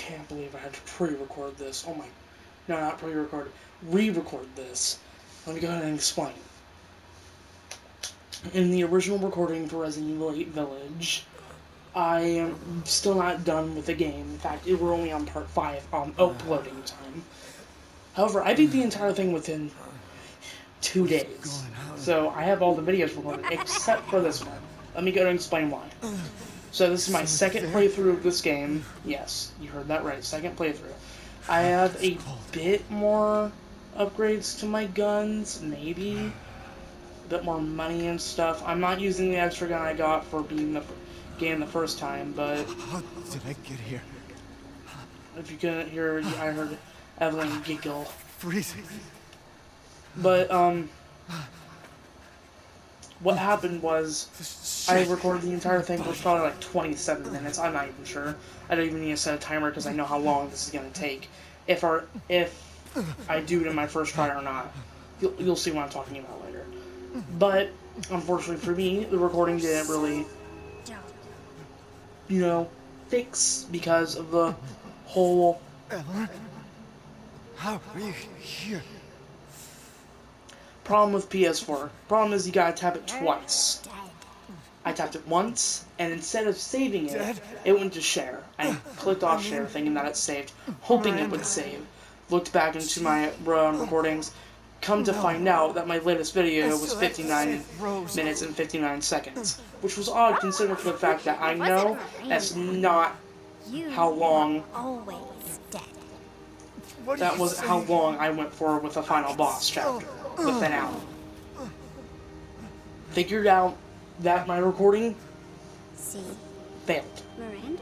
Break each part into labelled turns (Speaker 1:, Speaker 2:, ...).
Speaker 1: can't believe I had to pre-record this. Oh my... No, not pre-record. Re-record this. Let me go ahead and explain. In the original recording for Resident Evil 8 Village, I am still not done with the game. In fact, we're only on part 5 on uploading time. However, I beat the entire thing within 2 days. So I have all the videos recorded, except for this one. Let me go and explain why. So this is my second playthrough of this game. Yes, you heard that right, second playthrough. I have a bit more upgrades to my guns, maybe. A bit more money and stuff. I'm not using the extra gun I got for beating the game the first time, but...
Speaker 2: How did I get here?
Speaker 1: If you couldn't hear, I heard Evelyn giggle.
Speaker 2: Freezing.
Speaker 1: But, what happened was, I recorded the entire thing for probably like 27 minutes, I'm not even sure. I don't even need to set a timer because I know how long this is going to take. If I do it in my first try or not. You'll see what I'm talking about later. But, unfortunately for me, the recording didn't really, fix because of the whole...
Speaker 2: Ellen? How are you here?
Speaker 1: Problem with PS4. Problem is you gotta tap it twice. I tapped it once, and instead of saving it, it went to share. I clicked off share thinking that it saved, hoping it would save. Looked back into my recordings, come to find out that my latest video was 59 minutes and 59 seconds. Which was odd considering the fact that I know that's not how long... That was how long I went for with the final boss chapter, the finale. Figured out that my recording failed.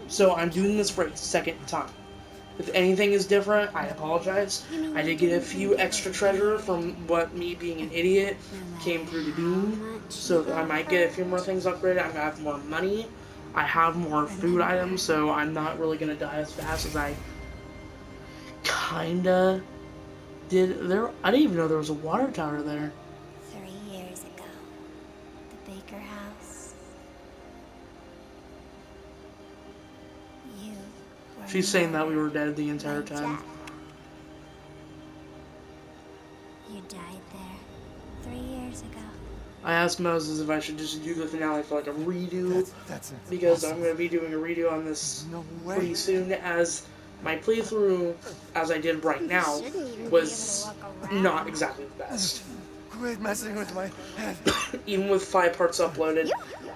Speaker 1: So I'm doing this for a second time. If anything is different, I apologize. I did get a few extra treasure from what me being an idiot came through to be. So I might get a few more things upgraded. I'm going to have more money. I have more food items, so I'm not really going to die as fast as I kinda did. I didn't even know there was a water tower there.
Speaker 3: 3 years ago, the Baker house. You were
Speaker 1: She's saying that we were dead the entire
Speaker 3: by
Speaker 1: time.
Speaker 3: Jack. You died there 3 years ago.
Speaker 1: I asked Moses if I should just do the finale for like a redo,
Speaker 2: That's
Speaker 1: because I'm going to be doing a redo on this
Speaker 2: no way.
Speaker 1: pretty soon, as my playthrough, as I did right now, was not exactly the best.
Speaker 2: Quit messing with my head.
Speaker 1: Even with 5 parts uploaded,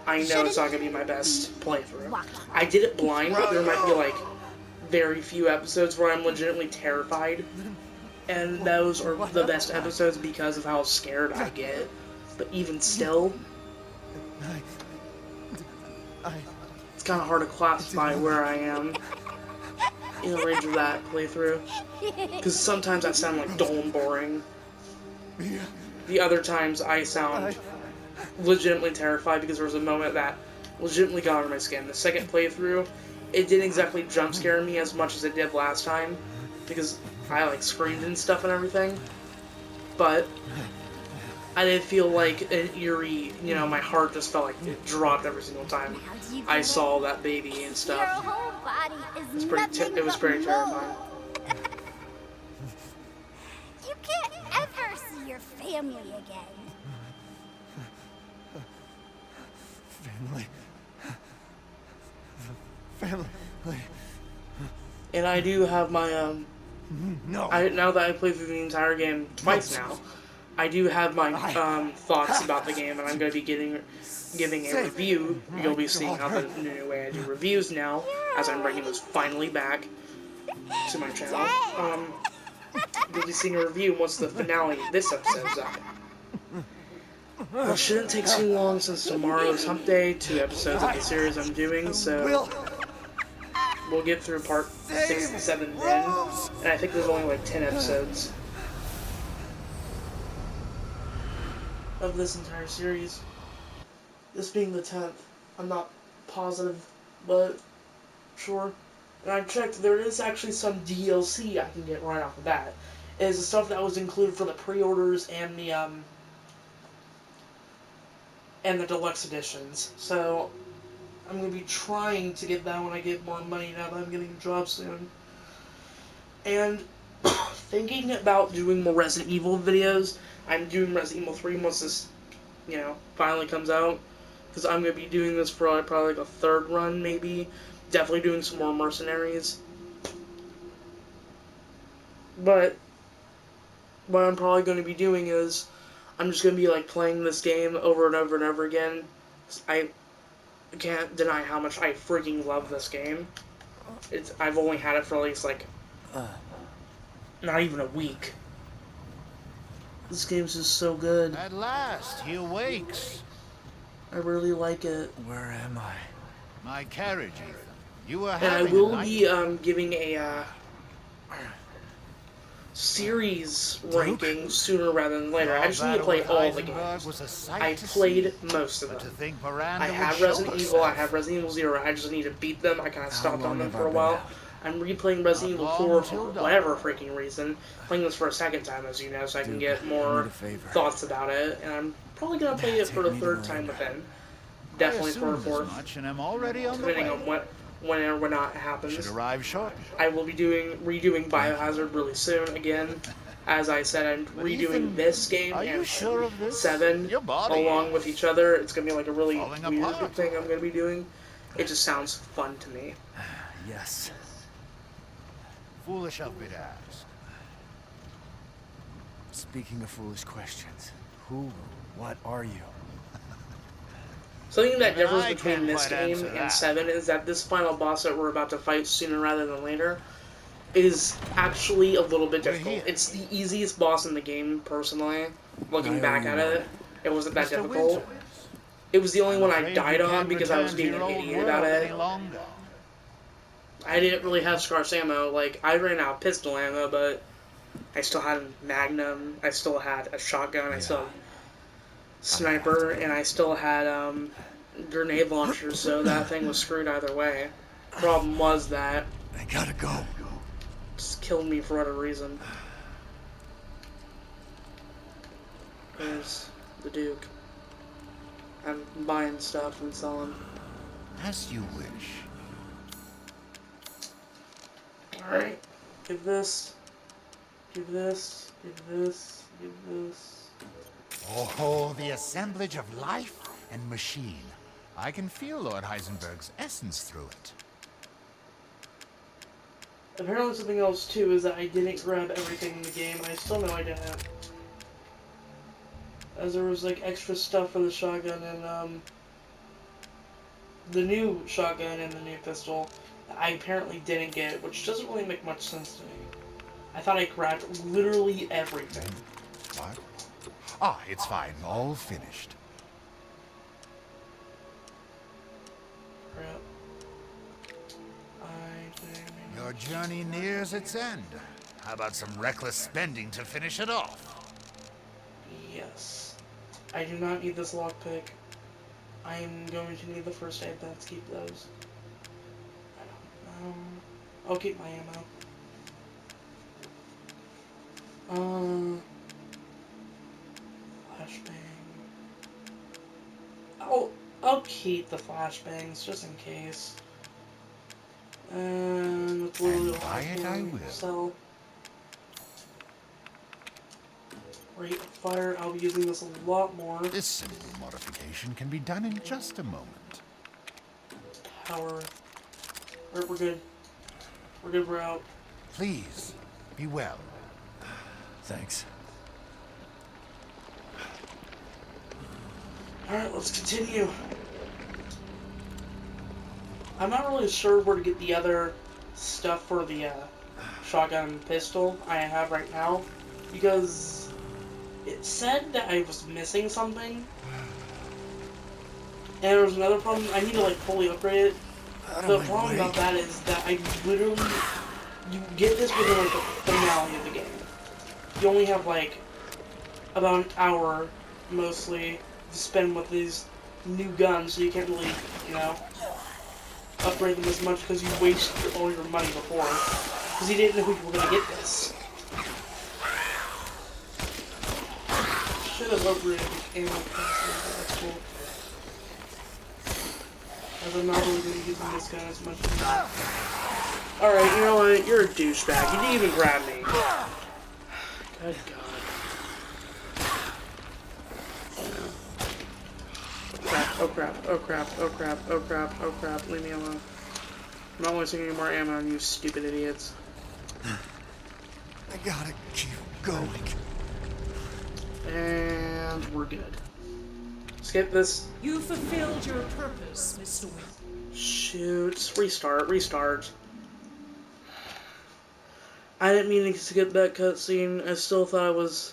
Speaker 1: I know it's not going to be my best playthrough. I did it blind, but there might be like very few episodes where I'm legitimately terrified, and those are the best episodes because of how scared I get. But even still, it's kind of hard to classify where I am in the range of that playthrough, because sometimes I sound like dull and boring. The other times I sound legitimately terrified because there was a moment that legitimately got under my skin. The second playthrough, it didn't exactly jump scare me as much as it did last time, because I like screamed and stuff and everything, but I did feel like an eerie, my heart just felt like it dropped every single time I saw that baby and stuff.
Speaker 3: Your whole body is
Speaker 1: It was pretty terrifying.
Speaker 3: You can't ever see your family again.
Speaker 2: Family.
Speaker 1: And I do have my,
Speaker 2: No.
Speaker 1: now that I played through the entire game twice now, I do have my thoughts about the game, and I'm going to be giving a review. You'll be seeing how the new way I do reviews now, as I'm bringing this finally back to my channel. You'll be seeing a review once the finale of this episode's up. Well, it shouldn't take too long since tomorrow is hump day, 2 episodes of the series I'm doing, so we'll get through part 6 and 7 then, and I think there's only like 10 episodes of this entire series. This being the 10th. I'm not positive, but sure. And I checked, there is actually some DLC I can get right off the bat. It is the stuff that was included for the pre-orders and the deluxe editions. So I'm going to be trying to get that when I get more money now that I'm getting a job soon. And thinking about doing more Resident Evil videos. I'm doing Resident Evil 3 once this, finally comes out. Because I'm going to be doing this for probably like a third run, maybe. Definitely doing some more Mercenaries. But what I'm probably going to be doing is I'm just going to be like playing this game over and over and over again. I can't deny how much I freaking love this game. I've only had it for at least like not even a week. This game's just so good.
Speaker 2: At last, he awakes.
Speaker 1: I really like it.
Speaker 4: Where am I?
Speaker 2: My carriage, Ethan. You were
Speaker 1: And I
Speaker 2: having
Speaker 1: will
Speaker 2: a night.
Speaker 1: be giving a series ranking sooner rather than later. I just need to play all the games. I played most of
Speaker 2: But to
Speaker 1: them.
Speaker 2: think Miranda
Speaker 1: I
Speaker 2: would
Speaker 1: have
Speaker 2: show
Speaker 1: Resident Evil, I
Speaker 2: herself.
Speaker 1: have Resident Evil 0, I just need to beat them. I kind of stopped on
Speaker 4: long
Speaker 1: them
Speaker 4: have
Speaker 1: for
Speaker 4: I
Speaker 1: a
Speaker 4: been
Speaker 1: while.
Speaker 4: out?
Speaker 1: I'm replaying Resident Evil
Speaker 2: Not
Speaker 1: 4
Speaker 2: long
Speaker 1: for
Speaker 2: till dawn.
Speaker 1: whatever freaking reason. Playing this for a second time, as you know, so I can
Speaker 4: Duke,
Speaker 1: get
Speaker 4: I
Speaker 1: more
Speaker 4: need a favor.
Speaker 1: thoughts about it. And I'm probably going to play it for
Speaker 4: Take
Speaker 1: a
Speaker 4: me to
Speaker 1: third time
Speaker 4: Miranda.
Speaker 1: with him.
Speaker 2: I
Speaker 1: Definitely for a
Speaker 2: assumed as
Speaker 1: fourth,
Speaker 2: much, and I'm already on the
Speaker 1: depending
Speaker 2: way.
Speaker 1: on when or not it happens.
Speaker 2: Should arrive shortly.
Speaker 1: I will be redoing Biohazard really soon again. As I said, I'm
Speaker 2: But
Speaker 1: redoing
Speaker 2: Ethan,
Speaker 1: this game
Speaker 2: are you
Speaker 1: and
Speaker 2: sure of this?
Speaker 1: 7
Speaker 2: Your body
Speaker 1: along with each other. It's going to be like a really
Speaker 2: falling
Speaker 1: weird
Speaker 2: apart.
Speaker 1: thing I'm going to be doing. It just sounds fun to me.
Speaker 4: Yes.
Speaker 2: Foolish of me to ask.
Speaker 4: Speaking of foolish questions, who, what are you?
Speaker 1: Something that
Speaker 2: Even
Speaker 1: differs
Speaker 2: I
Speaker 1: between
Speaker 2: can't
Speaker 1: this
Speaker 2: quite
Speaker 1: game
Speaker 2: answer
Speaker 1: and
Speaker 2: that.
Speaker 1: 7 is that this final boss that we're about to fight sooner rather than later is actually a little bit
Speaker 2: We're
Speaker 1: difficult.
Speaker 2: here.
Speaker 1: It's the easiest boss in the game, personally. Looking
Speaker 4: I
Speaker 1: back
Speaker 4: owe
Speaker 1: at
Speaker 4: you
Speaker 1: it,
Speaker 4: one.
Speaker 1: it wasn't that
Speaker 2: Mr.
Speaker 1: difficult.
Speaker 2: Winters,
Speaker 1: It was the only
Speaker 2: I'm
Speaker 1: one I
Speaker 2: afraid
Speaker 1: died
Speaker 2: you
Speaker 1: on
Speaker 2: can't
Speaker 1: because I was
Speaker 2: return to
Speaker 1: being
Speaker 2: your
Speaker 1: an
Speaker 2: old
Speaker 1: idiot about
Speaker 2: world
Speaker 1: it.
Speaker 2: any longer.
Speaker 1: I didn't really have scarce ammo. Like, I ran out of pistol ammo, but I still had a magnum, I still had a shotgun, I still had sniper, and I still had grenade launchers, so that thing was screwed either way. Problem was that
Speaker 4: I gotta go.
Speaker 1: just killed me for whatever reason. There's the Duke. I'm buying stuff and selling.
Speaker 2: As you wish.
Speaker 1: Alright. Give this. Give this. Give this. Give this.
Speaker 2: Oh, the assemblage of life and machine. I can feel Lord Heisenberg's essence through it.
Speaker 1: Apparently something else too is that I didn't grab everything in the game. I still know I didn't. As there was like extra stuff for the shotgun and the new shotgun and the new pistol that I apparently didn't get, which doesn't really make much sense to me. I thought I grabbed literally everything.
Speaker 2: What? Ah, it's fine. All finished.
Speaker 1: Crap. I think...
Speaker 2: Your journey nears its end. How about some reckless spending to finish it off?
Speaker 1: Yes. I do not need this lockpick. I am going to need the first aid. Let's keep those. I don't know. I'll keep my ammo. Flashbang. I'll keep the flashbangs just in case. And it's literally
Speaker 2: Buy it I will.
Speaker 1: sell. Rate of fire. I'll be using this a lot more.
Speaker 2: This simple modification can be done in just a moment.
Speaker 1: Power. Alright, we're good. We're good, we're out.
Speaker 2: Please, be well.
Speaker 4: Thanks.
Speaker 1: Alright, let's continue. I'm not really sure where to get the other stuff for the shotgun and pistol I have right now, because it said that I was missing something. And there was another problem. I need to like fully upgrade it. The problem about that is that I literally, you get this within like the finale of the game. You only have like about an hour mostly to spend with these new guns, so you can't really, upgrade them as much because you wasted all your money before. Because you didn't know you were going to get this. Should have upgraded the ammo capacity, but that's cool. As I'm not really going to be using this gun as much anymore. Alright, you know what? You're a douchebag. You didn't even grab me. Good God. Oh crap, oh crap, oh crap, oh crap, oh crap. Leave me alone. I'm not wasting any more ammo on you stupid idiots.
Speaker 4: I gotta keep going.
Speaker 1: And we're good. Skip this.
Speaker 5: You fulfilled your purpose, Mr. Wynn.
Speaker 1: Shoot. Restart, restart. I didn't mean to skip that cutscene. I still thought it was...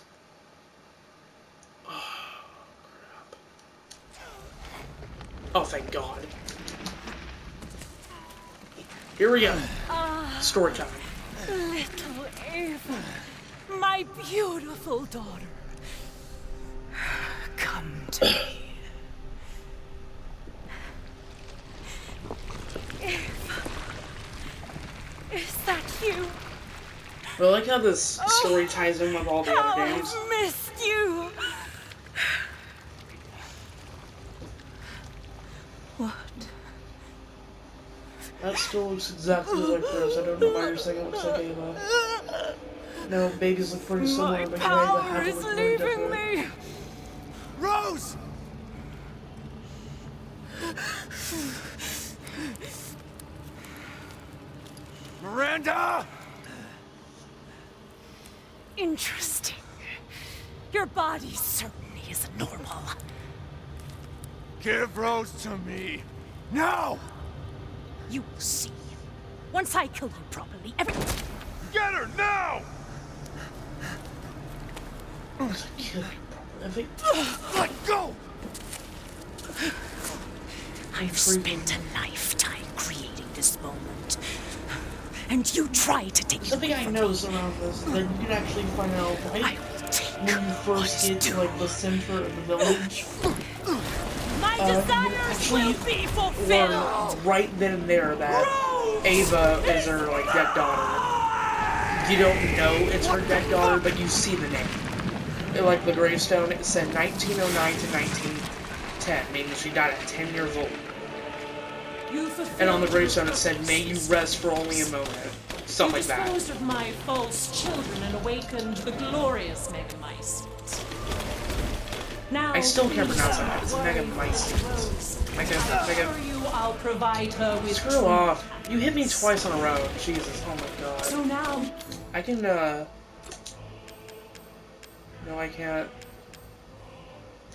Speaker 1: Oh, crap. Oh, thank God. Here we go. Story time.
Speaker 5: Little Ava, my beautiful daughter. Come to me. Ava, is that you?
Speaker 1: I like how this story ties in with all the
Speaker 5: How
Speaker 1: other games.
Speaker 5: I've missed you. What?
Speaker 1: That still looks exactly like this. I don't know why you're saying it looks like Ava. No, babies look pretty similar,
Speaker 5: My
Speaker 1: but Ava
Speaker 5: power
Speaker 1: have to
Speaker 5: is
Speaker 1: look very
Speaker 5: leaving
Speaker 1: different.
Speaker 5: me.
Speaker 4: Rose! Miranda!
Speaker 5: Interesting. Your body certainly isn't normal.
Speaker 4: Give Rose to me. Now!
Speaker 5: You will see. Once I kill you properly, everything.
Speaker 4: Get her now!
Speaker 1: I think
Speaker 4: Let go!
Speaker 5: I've spent a lifetime creating this moment. And you try to take it
Speaker 1: something
Speaker 5: away
Speaker 1: I
Speaker 5: from
Speaker 1: noticed
Speaker 5: me.
Speaker 1: around this that you can actually find out
Speaker 5: I
Speaker 1: right
Speaker 5: will take
Speaker 1: when you first get to like the center of the village.
Speaker 5: My
Speaker 1: You
Speaker 5: desires will
Speaker 1: actually
Speaker 5: be fulfilled.
Speaker 1: learn right then and there that Ava is her like dead daughter. You don't know it's her dead daughter, but you see the name. Like the gravestone, it said 1909 to 1910, meaning she died at 10 years old.
Speaker 5: You fulfilled
Speaker 1: And on the gravestone it
Speaker 5: your
Speaker 1: said, "May you rest for only a moment." Stuff
Speaker 5: You
Speaker 1: like that.
Speaker 5: disposed of my false children and awakened the glorious Megamycete. Now,
Speaker 1: I still can't
Speaker 5: please
Speaker 1: pronounce that.
Speaker 5: don't
Speaker 1: It's
Speaker 5: worry,
Speaker 1: Megamycete.
Speaker 5: Rose.
Speaker 1: Mega.
Speaker 5: For you, I'll provide her with
Speaker 1: Screw off. You hit me twice in a row. Jesus. Oh my God.
Speaker 5: So now,
Speaker 1: I can, No, I can't.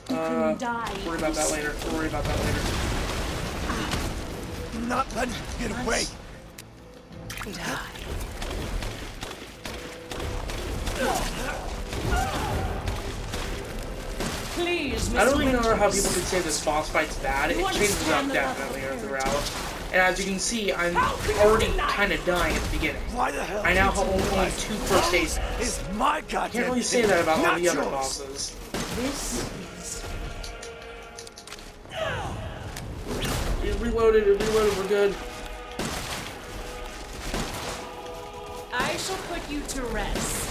Speaker 5: you can die.
Speaker 1: Worry about that later. We'll worry about that later.
Speaker 4: I'm not letting you get away.
Speaker 5: Die. Please,
Speaker 1: I don't
Speaker 5: Mr.
Speaker 1: really know how
Speaker 5: Winters.
Speaker 1: people could say this boss fight's bad. It changes up definitely throughout. And as you can see, I'm already kind of dying at the beginning.
Speaker 4: Why the hell?
Speaker 1: I now
Speaker 4: did you
Speaker 1: have only
Speaker 4: lie?
Speaker 1: 2 first aid.
Speaker 4: It's my goddamn
Speaker 1: I can't really say
Speaker 4: thing,
Speaker 1: that about all
Speaker 4: not
Speaker 1: the other
Speaker 4: yours.
Speaker 1: bosses.
Speaker 5: This is...
Speaker 1: It reloaded, we're good.
Speaker 5: I shall put you to rest.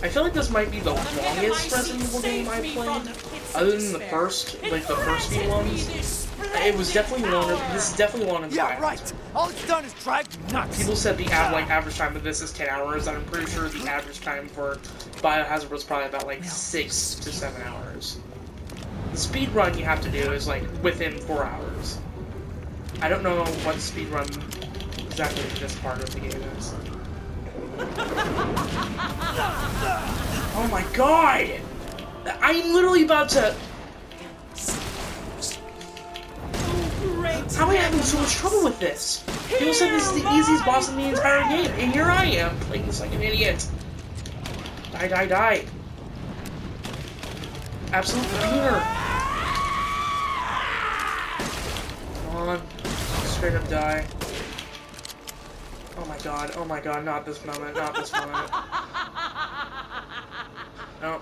Speaker 1: I feel like this might be the longest Resident Evil game I've played, other than the first, like the first few ones. It was definitely longer. This is definitely longer than
Speaker 4: Yeah,
Speaker 1: Biohazard.
Speaker 4: right. All it's done is drag you nuts.
Speaker 1: People said the average time of this is 10 hours. I'm pretty sure the average time for Biohazard was probably about like 6 to 7 hours. The speed run you have to do is like within 4 hours. I don't know what speed run exactly this part of the game is. Oh my God! I'm literally about to. How am I having so much trouble with this? People said this is the easiest boss in the entire game, and here I am, playing this like an idiot. Die. Absolute beater. Come on. Straight up die. Oh my god, not this moment. No.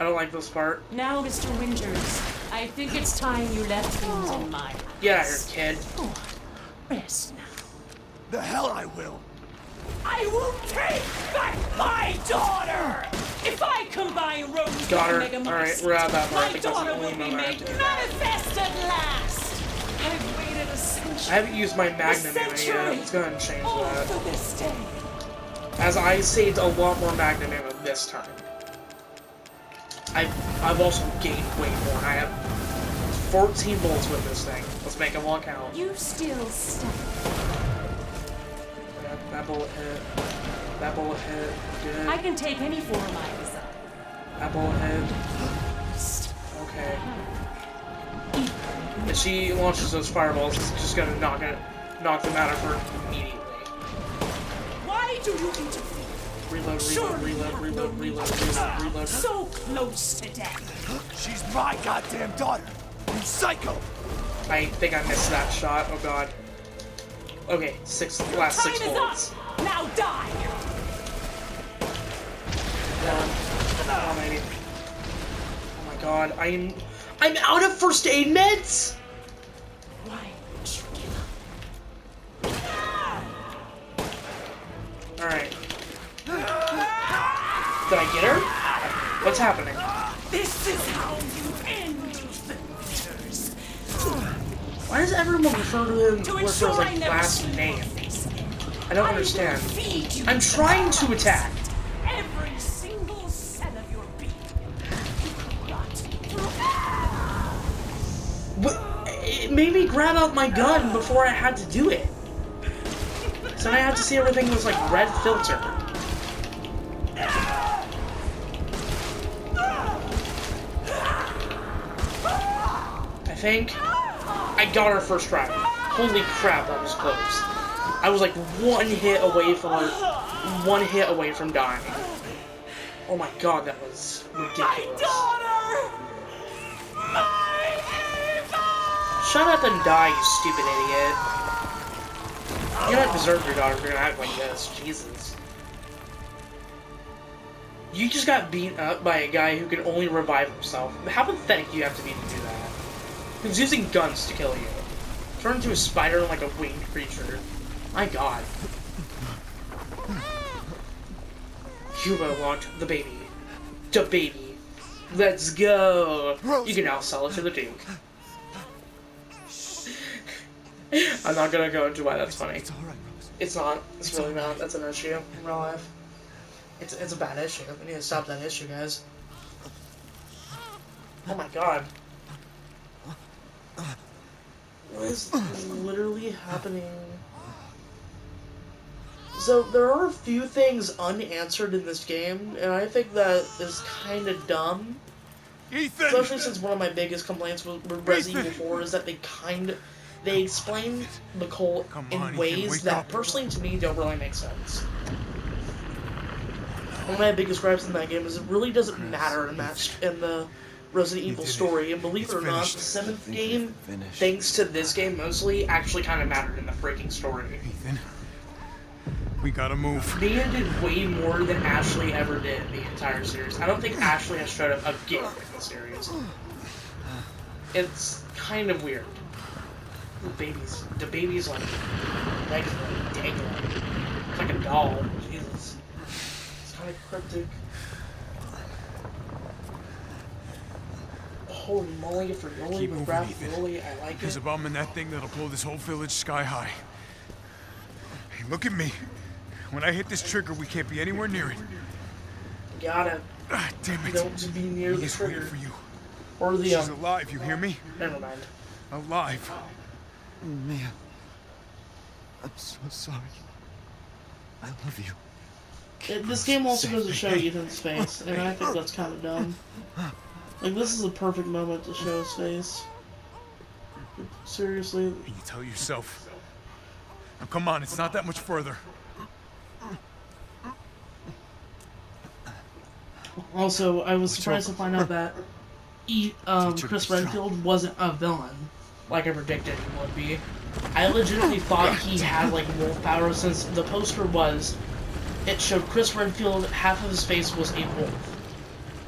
Speaker 1: I don't like this part.
Speaker 5: Now, Mr. Winters, I think it's time you left things in my hands.
Speaker 1: Get out of here, kid.
Speaker 5: Go on. Rest now.
Speaker 4: The hell I will.
Speaker 5: I will take back my daughter! If I combine Rose
Speaker 1: Daughter.
Speaker 5: with Megamycete,
Speaker 1: Alright, we're out of that part. I
Speaker 5: my
Speaker 1: think that's the
Speaker 5: daughter
Speaker 1: only
Speaker 5: will be
Speaker 1: moment I have
Speaker 5: made
Speaker 1: to do that.
Speaker 5: manifest at last! I've waited a
Speaker 1: I haven't used my Magnum ammo yet. Let's go ahead and change that. As I saved a lot more Magnum ammo this time. I've also gained way more. I have 14 bullets with this thing. Let's make them all count.
Speaker 5: You still stand.
Speaker 1: That bullet hit. That bullet hit. Good.
Speaker 5: I can take any form I desire.
Speaker 1: That bullet hit. Okay. If she launches those fireballs, it's just gonna knock them out of her immediately.
Speaker 5: Why do you interfere?
Speaker 1: Reload.
Speaker 5: So close to death.
Speaker 4: She's my goddamn daughter. You psycho.
Speaker 1: I think I missed that shot. Oh god. Okay, last six
Speaker 5: Time is
Speaker 1: bullets.
Speaker 5: up. Now die.
Speaker 1: Come on, baby. Oh my god, I'm out of first aid meds?
Speaker 5: Why would you give up?
Speaker 1: Alright. Did I get her? What's happening?
Speaker 5: This is how you end defenders.
Speaker 1: Why does everyone refer to him
Speaker 5: To
Speaker 1: with his
Speaker 5: ensure I
Speaker 1: like
Speaker 5: never
Speaker 1: last
Speaker 5: see
Speaker 1: name?
Speaker 5: your face again,
Speaker 1: I don't
Speaker 5: I will
Speaker 1: understand.
Speaker 5: feed you
Speaker 1: I'm trying to attack.
Speaker 5: every single cell of your being. Rot through.
Speaker 1: But it made me grab out my gun before I had to do it. So now I had to see everything was like red filter. I think I got her first try. Holy crap, that was close. I was like one hit away from dying. Oh my god, that was ridiculous. Shut up and die, you stupid idiot. You don't deserve your daughter if you're gonna act like this. Jesus. You just got beat up by a guy who can only revive himself. How pathetic do you have to be to do that? He's using guns to kill you. Turn into a spider like a winged creature. My god. Cuba want the baby. The baby. Let's go. You can now sell it to the Duke. I'm not gonna go into why that's funny.
Speaker 4: It's all right, Rose.
Speaker 1: It's not. It's really not. That's an issue in real life. It's a bad issue. We need to stop that issue, guys. Oh my god. What is literally happening? So, there are a few things unanswered in this game, and I think that is kind of dumb.
Speaker 4: Ethan!
Speaker 1: Especially since one of my biggest complaints with Resident Evil 4 is that they explain the cult
Speaker 4: Come on,
Speaker 1: in
Speaker 4: Ethan,
Speaker 1: ways
Speaker 4: wake
Speaker 1: that
Speaker 4: up.
Speaker 1: personally to me don't really make sense. One of my biggest gripes in that game is it really doesn't matter in the Resident Evil
Speaker 4: did it.
Speaker 1: story, and believe
Speaker 4: It's
Speaker 1: it or not,
Speaker 4: finished.
Speaker 1: the 7th game,
Speaker 4: finished.
Speaker 1: thanks to this game mostly, actually kind of mattered in the freaking story.
Speaker 4: Ethan, we gotta move.
Speaker 1: Mia did way more than Ashley ever did in the entire series. I don't think Ashley has showed up again in the series. It's kind of weird. The baby's like dangling. It's like a doll. Jesus. It's kind of cryptic. Holy moly, for Yoli
Speaker 4: Keep
Speaker 1: with
Speaker 4: moving,
Speaker 1: Raph
Speaker 4: Ethan.
Speaker 1: Yoli, I like
Speaker 4: There's
Speaker 1: it.
Speaker 4: a bomb in that thing that'll blow this whole village sky high. Hey, look at me. When I hit this trigger, we can't be anywhere near it.
Speaker 1: Gotta
Speaker 4: Ah, damn it.
Speaker 1: don't be near the
Speaker 4: He's waiting
Speaker 1: trigger.
Speaker 4: for you.
Speaker 1: Or the,
Speaker 4: She's alive, you hear me?
Speaker 1: never mind.
Speaker 4: Alive.
Speaker 6: Mia, I'm so sorry. I love you.
Speaker 1: This game also goes to show Ethan's face, and I think that's kind of dumb. Like, this is a perfect moment to show his face. Seriously.
Speaker 4: And you tell yourself. Now come on, it's not that much further.
Speaker 1: Also, I was surprised to find out that Chris Redfield wasn't a villain, like I predicted he would be. I legitimately thought he had, like, wolf power, since the poster it showed Chris Redfield, half of his face was a wolf.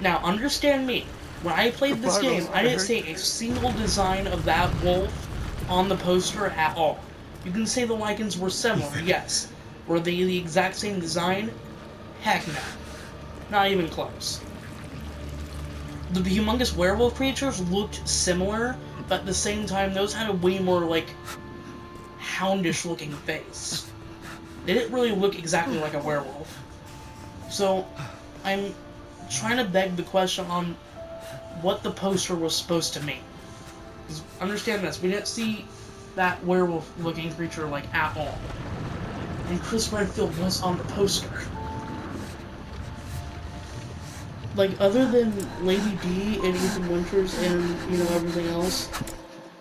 Speaker 1: Now, understand me. When I played this game, I didn't see a single design of that wolf on the poster at all. You can say the lichens were similar, yes. Were they the exact same design? Heck no. Not even close. The humongous werewolf creatures looked similar, but at the same time, those had a way more, like, houndish looking face. They didn't really look exactly like a werewolf. So, I'm trying to beg the question on what the poster was supposed to mean. 'Cause understand this, we didn't see that werewolf looking creature like at all. And Chris Redfield was on the poster. Like, other than Lady D and Ethan Winters and, you know, everything else,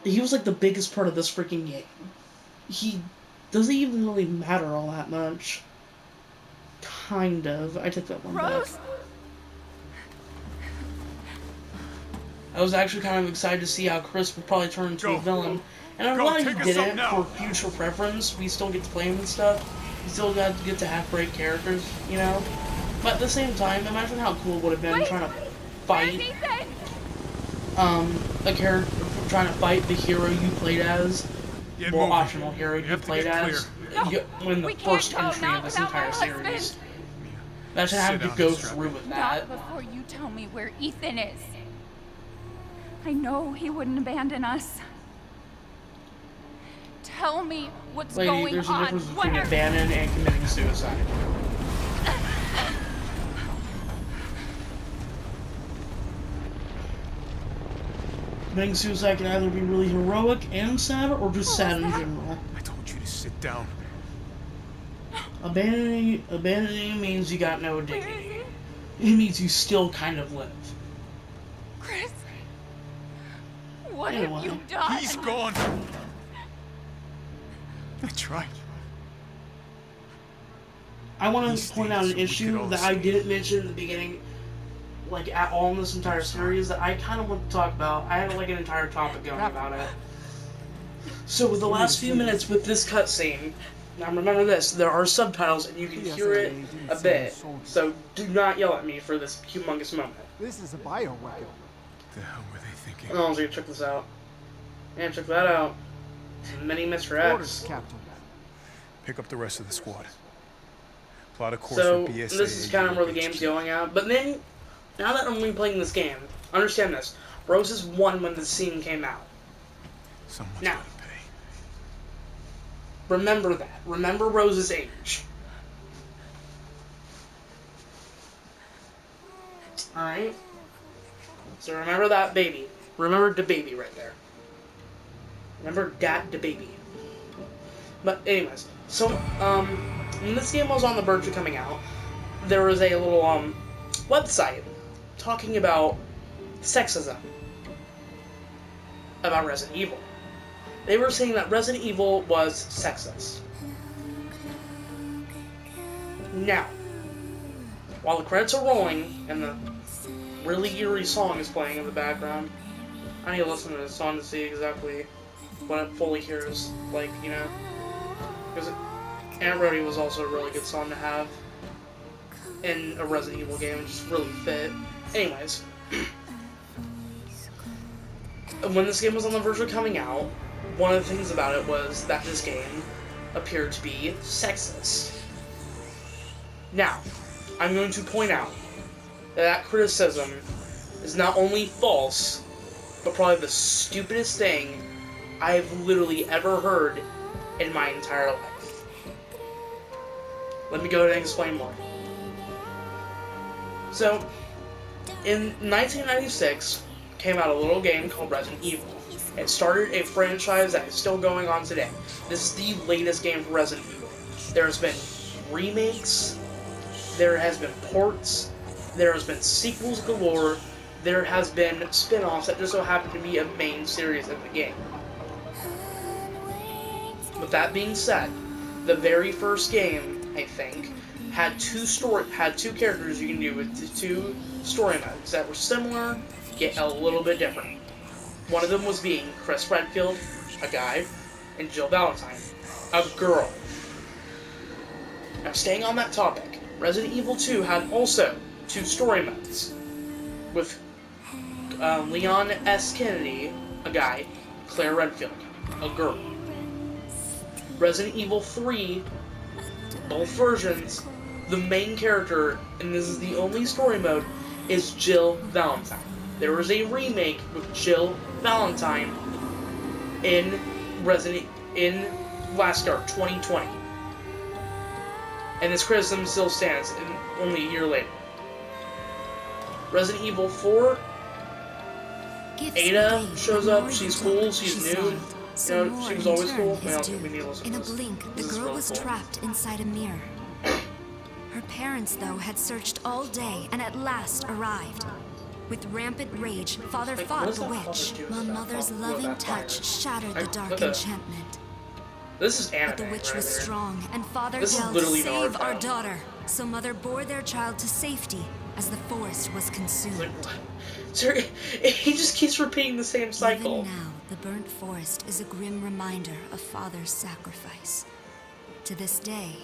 Speaker 1: he was like the biggest part of this freaking game. He doesn't even really matter all that much. Kind of. I took that one back. I was actually kind of excited to see how Chris would probably turn into a villain. And I'm glad he didn't for future preference. We still get to play him and stuff. We still get to have great characters, you know? But at the same time, imagine how cool it would have been trying to fight a character, trying to fight the hero you played as, or optional hero you played as, when the first entry of this entire series. Imagine having to go through with that.
Speaker 7: Not before you tell me where Ethan is. I know he wouldn't abandon us. Tell me what's
Speaker 1: Lady,
Speaker 7: going
Speaker 1: there's a
Speaker 7: on.
Speaker 1: difference between abandoning and committing suicide. Committing suicide can either be really heroic and sad, or just sad in general.
Speaker 4: I told you to sit down.
Speaker 1: Abandoning means you got no dignity. It means you still kind of live.
Speaker 7: Chris, what
Speaker 1: Anyway.
Speaker 7: have you done?
Speaker 4: He's gone. I tried.
Speaker 1: I want
Speaker 4: These
Speaker 1: to point out
Speaker 4: things
Speaker 1: an
Speaker 4: we
Speaker 1: issue
Speaker 4: could all
Speaker 1: that I
Speaker 4: see.
Speaker 1: didn't mention in the beginning, like at all in this entire series, that I kind of want to talk about. I had like an entire topic going about it. So with the last few minutes with this cutscene, now remember this, there are subtitles and you can hear it a bit, so do not yell at me for this humongous moment.
Speaker 6: This is a bioweapon.
Speaker 4: What the hell were they thinking?
Speaker 1: Oh, I was gonna check this out. And check that out. Mini Mr.
Speaker 6: Orders,
Speaker 1: X.
Speaker 6: Captain.
Speaker 4: Pick up the rest of the squad. Plot a course
Speaker 1: So,
Speaker 4: for BSA.
Speaker 1: this is kind of where the game's going at. But then, now that I'm replaying this game, understand this. Roses won when the scene came out.
Speaker 4: Someone's
Speaker 1: Now.
Speaker 4: gotta pay.
Speaker 1: Remember that. Remember Rose's age. Alright? So remember that baby. Remember the baby right there. Remember that the baby. But anyways, so, when this game was on the verge of coming out, there was a little, website talking about sexism. About Resident Evil. They were saying that Resident Evil was sexist. Now, while the credits are rolling and the really eerie song is playing in the background, I need to listen to this song to see exactly what it fully hears, like, you know, because Aunt Rhody was also a really good song to have in a Resident Evil game, it just really fit. Anyways, when this game was on the verge of coming out, one of the things about it was that this game appeared to be sexist. Now, I'm going to point out that that criticism is not only false, but probably the stupidest thing I've literally ever heard in my entire life. Let me go ahead and explain more. So, in 1996, came out a little game called Resident Evil. It started a franchise that is still going on today. This is the latest game for Resident Evil. There's been remakes, there has been ports, there has been sequels galore, there has been spin-offs that just so happen to be a main series of the game. With that being said, the very first game, I think, had two characters you can do with two story modes that were similar, yet a little bit different. One of them was being Chris Redfield, a guy, and Jill Valentine, a girl. Now, staying on that topic, Resident Evil 2 had also two story modes, with Leon S. Kennedy, a guy, Claire Redfield, a girl. Resident Evil 3, both versions, the main character, and this is the only story mode, is Jill Valentine. There was a remake with Jill Valentine in last year, 2020. And this criticism still stands only a year later. Resident Evil 4, Ada shows up, she's cool, she's new. You know, she was always cool. We need to listen
Speaker 3: In
Speaker 1: to
Speaker 3: a
Speaker 1: this.
Speaker 3: blink,
Speaker 1: This
Speaker 3: the
Speaker 1: is
Speaker 3: girl
Speaker 1: really
Speaker 3: was
Speaker 1: cool.
Speaker 3: trapped inside a mirror. Her parents, though, had searched all day and at last arrived. With rampant rage, Father
Speaker 1: Like, what
Speaker 3: fought
Speaker 1: does
Speaker 3: the
Speaker 1: that
Speaker 3: witch.
Speaker 1: do with
Speaker 3: My
Speaker 1: that
Speaker 3: mother's
Speaker 1: with
Speaker 3: loving
Speaker 1: that fire?
Speaker 3: touch shattered the
Speaker 1: Like,
Speaker 3: dark
Speaker 1: what the-
Speaker 3: enchantment.
Speaker 1: This is anime.
Speaker 3: But the witch was
Speaker 1: right here.
Speaker 3: strong, and Father
Speaker 1: This is
Speaker 3: yelled,
Speaker 1: literally
Speaker 3: "Save our
Speaker 1: Naruto."
Speaker 3: daughter!" So Mother bore their child to safety as the forest was consumed.
Speaker 1: Like, what? Sir, he just keeps repeating the same cycle.
Speaker 3: Even now, the burnt forest is a grim reminder of Father's sacrifice. To this day,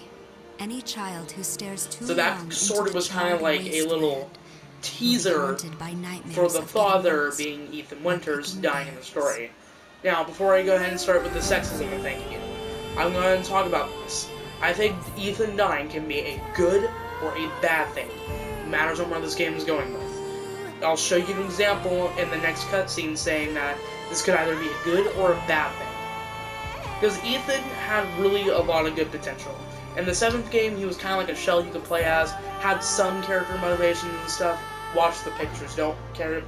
Speaker 3: any child who stares too
Speaker 1: So
Speaker 3: long
Speaker 1: that
Speaker 3: into
Speaker 1: sort of
Speaker 3: the
Speaker 1: was kind of
Speaker 3: charred
Speaker 1: like a little
Speaker 3: wasteland will be
Speaker 1: teaser
Speaker 3: haunted by nightmares
Speaker 1: for the
Speaker 3: of getting
Speaker 1: father
Speaker 3: lost
Speaker 1: being Ethan
Speaker 3: or
Speaker 1: Winters
Speaker 3: picking
Speaker 1: dying in the
Speaker 3: berries.
Speaker 1: story. Now, before I go ahead and start with the sexism and thank you, I'm going to talk about this. I think Ethan dying can be a good or a bad thing. Matters on where this game is going with. I'll show you an example in the next cutscene saying that this could either be a good or a bad thing. Because Ethan had really a lot of good potential. In the 7th game, he was kind of like a shell you could play as, had some character motivations and stuff. Watch the pictures. Don't care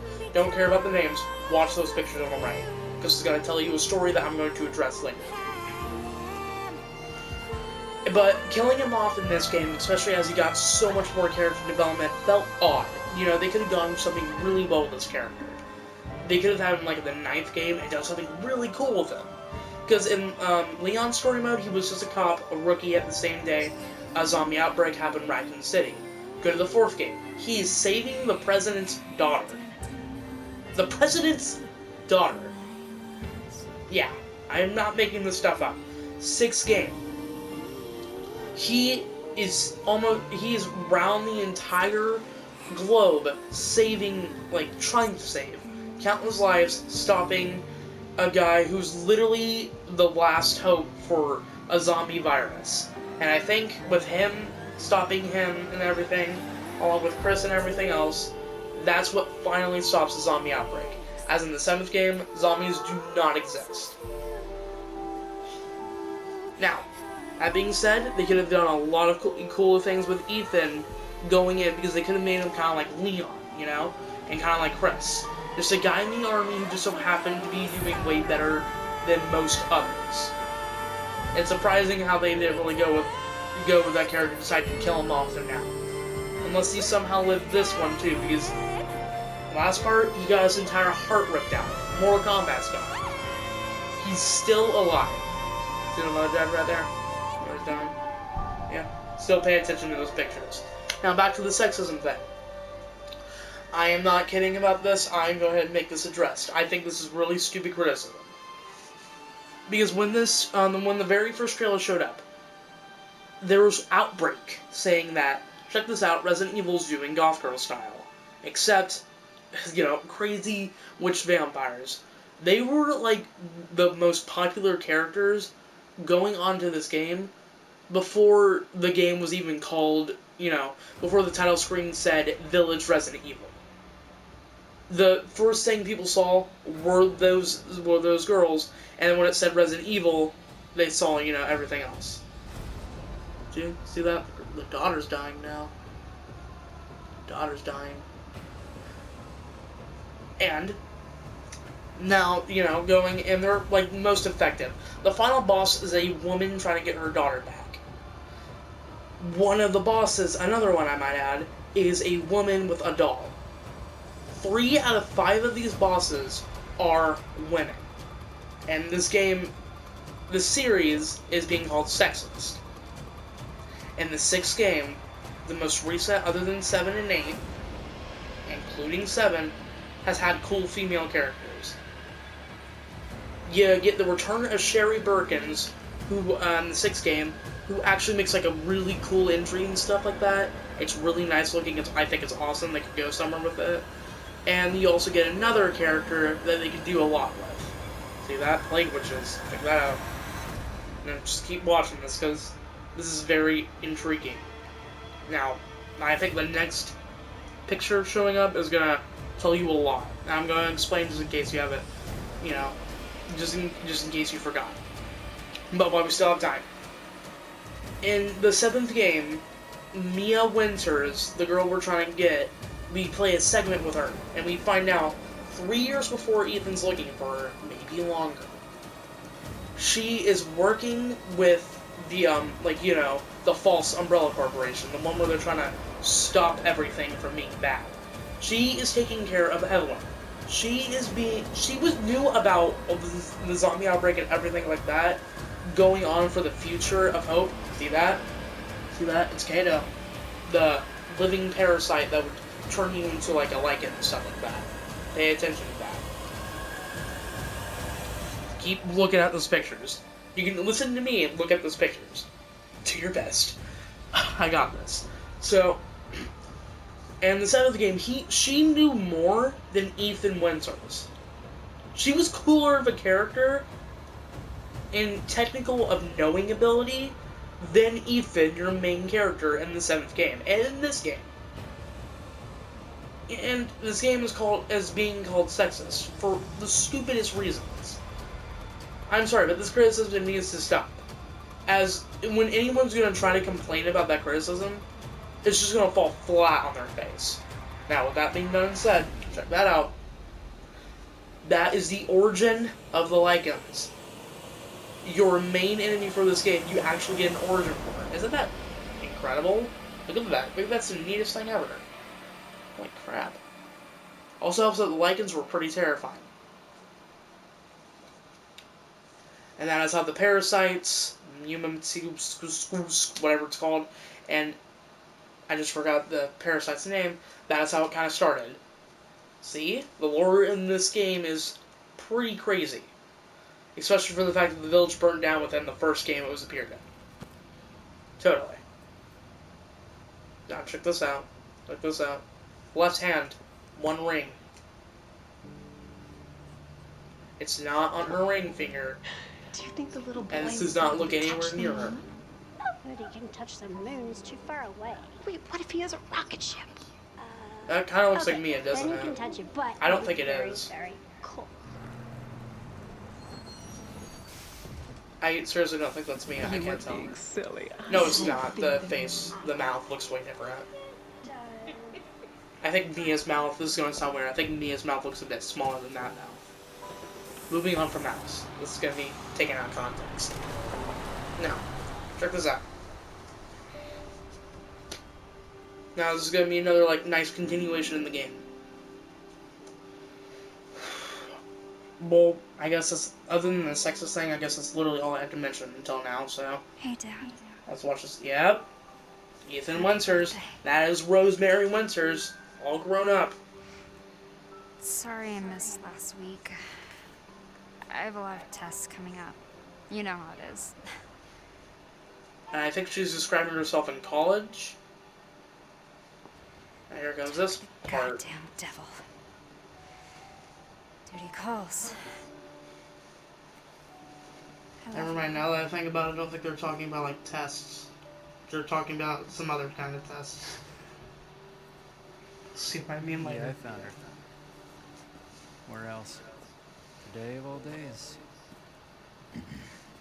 Speaker 1: about the names. Watch those pictures on the right. Because it's going to tell you a story that I'm going to address later. But killing him off in this game, especially as he got so much more character development, felt odd. You know, they could have gone for something really well with this character. They could have had him like in the 9th game and done something really cool with him. Because in Leon's story mode, he was just a cop, a rookie at the same day a zombie outbreak happened in Raccoon City. Go to the 4th game. He is saving the president's daughter. The president's daughter. Yeah, I am not making this stuff up. 6th game. He is round the entire globe saving, like, trying to save countless lives, stopping a guy who's literally the last hope for a zombie virus. And I think with him, stopping him and everything, along with Chris and everything else, that's what finally stops the zombie outbreak. As in the 7th game, zombies do not exist. Now, that being said, they could have done a lot of cooler things with Ethan going in, because they could have made him kind of like Leon, you know? And kind of like Chris. Just a guy in the army who just so happened to be doing way better than most others. It's surprising how they didn't really go with that character and decide to kill him off there now. Unless he somehow lived this one too, because the last part, he got his entire heart ripped out. Mortal Kombat style. He's still alive. See the mother dead right there? Where he's dying? Yeah. Still pay attention to those pictures. Now back to the sexism thing. I am not kidding about this. I'm going ahead and make this addressed. I think this is really stupid criticism. Because when when the very first trailer showed up, there was Outbreak saying that, check this out, Resident Evil's doing Goth Girl style. Except, you know, crazy witch vampires. They were, like, the most popular characters going onto this game before the game was even called, you know, before the title screen said Village Resident Evil. The first thing people saw were those girls, and then when it said Resident Evil, they saw, you know, everything else. Do you see that? The daughter's dying now. Daughter's dying. And now, you know, going, and they're, like, most effective. The final boss is a woman trying to get her daughter back. One of the bosses, another one I might add, is a woman with a doll. 3 out of 5 of these bosses are women. And this game, the series, is being called sexist. And the 6th game, the most recent, other than 7 and 8, including 7, has had cool female characters. You get the return of Sherry Birkins, who, in the 6th game, who actually makes, like, a really cool entry and stuff like that. It's really nice looking. I think it's awesome. They could go somewhere with it. And you also get another character that they could do a lot with. See that? Plague Witches. Check that out. And just keep watching this, because this is very intriguing. Now, I think the next picture showing up is going to tell you a lot. And I'm going to explain just in case you haven't, you know, just in case you forgot. But while we still have time. In the 7th game, Mia Winters, the girl we're trying to get, we play a segment with her, and we find out 3 years before Ethan's looking for her, maybe longer, she is working with the, the false Umbrella Corporation, the one where they're trying to stop everything from being bad. She is taking care of Evelyn. She knew about the zombie outbreak and everything like that going on for the future of Hope. See that? See that? It's Kato. The living parasite that would turn you into like a lichen and stuff like that. Pay attention to that. Keep looking at those pictures. You can listen to me and look at those pictures. Do your best. I got this. So, and the 7th game, she knew more than Ethan Winters. She was cooler of a character in technical of knowing ability than Ethan, your main character, in the 7th game, and in this game. And this game is being called sexist for the stupidest reasons. I'm sorry, but this criticism needs to stop. As when anyone's going to try to complain about that criticism, it's just going to fall flat on their face. Now, with that being done and said, check that out. That is the origin of the Lycans. Your main enemy for this game, you actually get an origin for it. Isn't that incredible? Look at that. Maybe that's the neatest thing ever. Holy crap. Also helps that the Lycans were pretty terrifying. And that is how the parasites, whatever it's called, and I just forgot the parasite's name, that is how it kind of started. See? The lore in this game is pretty crazy. Especially for the fact that the village burned down within the first game it was appeared in. Totally. Now check this out. Check this out. Left hand, one ring. It's not on her ring finger.
Speaker 8: Do you think the little boy
Speaker 1: And this does not look anywhere near her.
Speaker 8: Nobody can touch the moon. It's too far away. Wait, what if he has a rocket ship?
Speaker 1: That kind of looks like Mia, doesn't
Speaker 8: then you
Speaker 1: it?
Speaker 8: can touch it, but
Speaker 1: I don't think
Speaker 8: it's
Speaker 1: it
Speaker 8: very,
Speaker 1: is.
Speaker 8: very cool.
Speaker 1: I seriously don't think that's Mia. I can't tell.
Speaker 9: Being silly.
Speaker 1: No, it's not. The face, the mouth looks way different. I think Mia's mouth, this is going to sound weird, I think Mia's mouth looks a bit smaller than that now. Moving on from mouse. This is going to be taken out of context. Now, check this out. Now, this is going to be another, nice continuation in the game. Well, I guess that's, other than the sexist thing, I guess that's literally all I had to mention until now, so.
Speaker 3: Hey, Dad.
Speaker 1: Let's watch this. Yep. Ethan Winters. That is Rosemary Winters. All grown up.
Speaker 3: Sorry I missed last week. I have a lot of tests coming up. You know how it is.
Speaker 1: And I think she's describing herself in college. And here comes this part.
Speaker 3: Goddamn devil. Duty calls.
Speaker 1: Never mind, now that I think about it, I don't think they're talking about, tests. They're talking about some other kind of tests. See what I mean later.
Speaker 10: Yeah, I found her. Where else? Today of all days.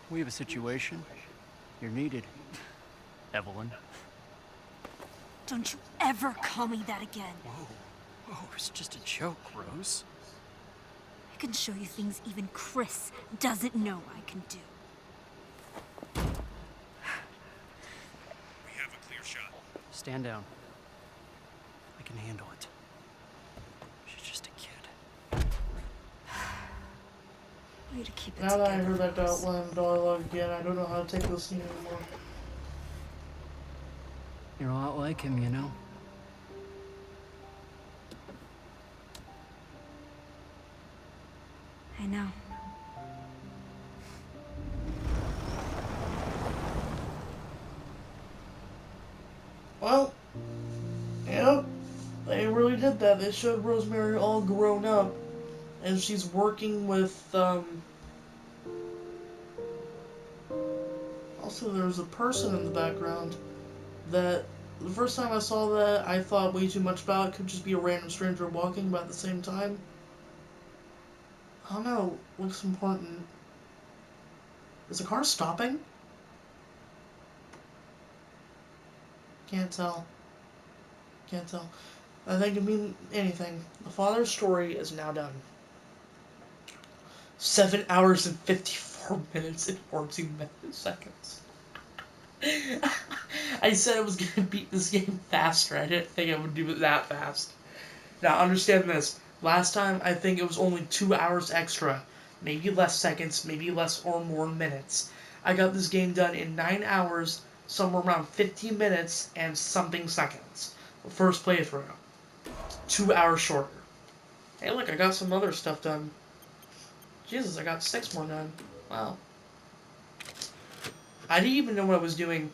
Speaker 10: We have a situation. You're needed, Evelyn.
Speaker 5: Don't you ever call me that again.
Speaker 10: Whoa, it's just a joke, Rose.
Speaker 5: I can show you things even Chris doesn't know I can do.
Speaker 4: We have a clear shot.
Speaker 10: Stand down. I can handle it. She's just a kid.
Speaker 3: Way to keep it
Speaker 1: Now that I
Speaker 3: together,
Speaker 1: heard that
Speaker 3: Rose.
Speaker 1: outline dialogue again, I don't know how to take this scene anymore.
Speaker 10: You're a lot like him, you know?
Speaker 3: I know.
Speaker 1: Well, yep, they really did that. They showed Rosemary all grown up, and she's working with, Also, there's a person in the background that, the first time I saw that, I thought way too much about it. Could just be a random stranger walking, but at the same time, I don't know, looks important. Is the car stopping? Can't tell. Can't tell. I think it could mean anything. The father's story is now done. 7 hours and 54 minutes and 14 seconds. I said I was going to beat this game faster. I didn't think I would do it that fast. Now, understand this. Last time, I think it was only 2 hours extra. Maybe less seconds, maybe less or more minutes. I got this game done in 9 hours, somewhere around 15 minutes and something seconds. The first playthrough. 2 hours shorter. Hey, look, I got some other stuff done. Jesus, I got 6 more done. Wow. I didn't even know what I was doing.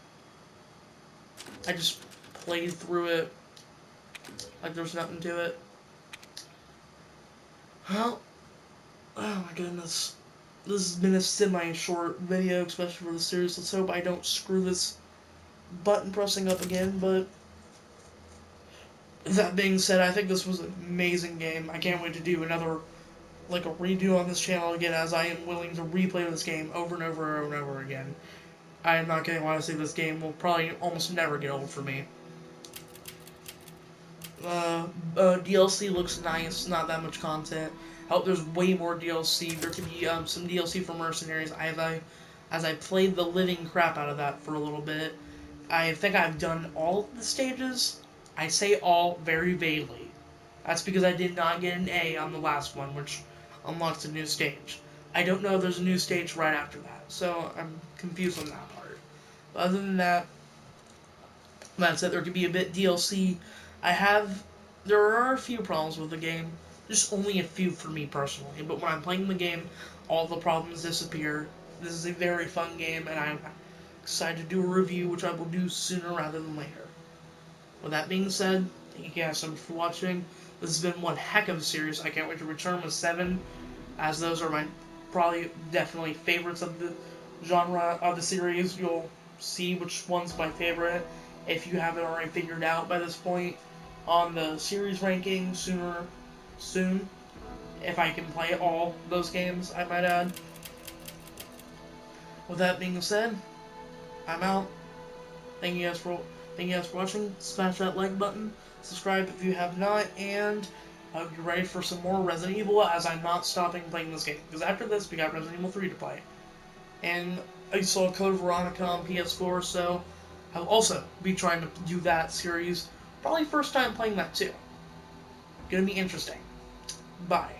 Speaker 1: I just played through it like there's nothing to it. Well, oh my goodness. This has been a semi-short video, especially for the series. Let's hope I don't screw this button pressing up again, but that being said, I think this was an amazing game. I can't wait to do another, like a redo on this channel again, as I am willing to replay this game over and over and over again. I am not kidding when I say this game will probably almost never get old for me. DLC looks nice, not that much content. I hope there's way more DLC. There could be some DLC for Mercenaries. As I played the living crap out of that for a little bit. I think I've done all of the stages. I say all very vaguely. That's because I did not get an A on the last one, which unlocks a new stage. I don't know if there's a new stage right after that, so I'm confused on that part. But other than that, that's it. There could be a bit DLC. There are a few problems with the game. Just only a few for me personally. But when I'm playing the game, all the problems disappear. This is a very fun game, and I'm excited to do a review, which I will do sooner rather than later. With that being said, thank you guys so much for watching. This has been one heck of a series. I can't wait to return with 7, as those are my probably definitely favorites of the genre of the series. You'll see which one's my favorite if you haven't already figured out by this point on the series ranking soon. If I can play all those games, I might add. With that being said, I'm out. Thank you guys for watching. Smash that like button. Subscribe if you have not, and I hope you're ready for some more Resident Evil, as I'm not stopping playing this game. Because after this, we got Resident Evil 3 to play. And I saw Code Veronica on PS4, so I'll also be trying to do that series. Probably first time playing that too. Gonna be interesting. Bye.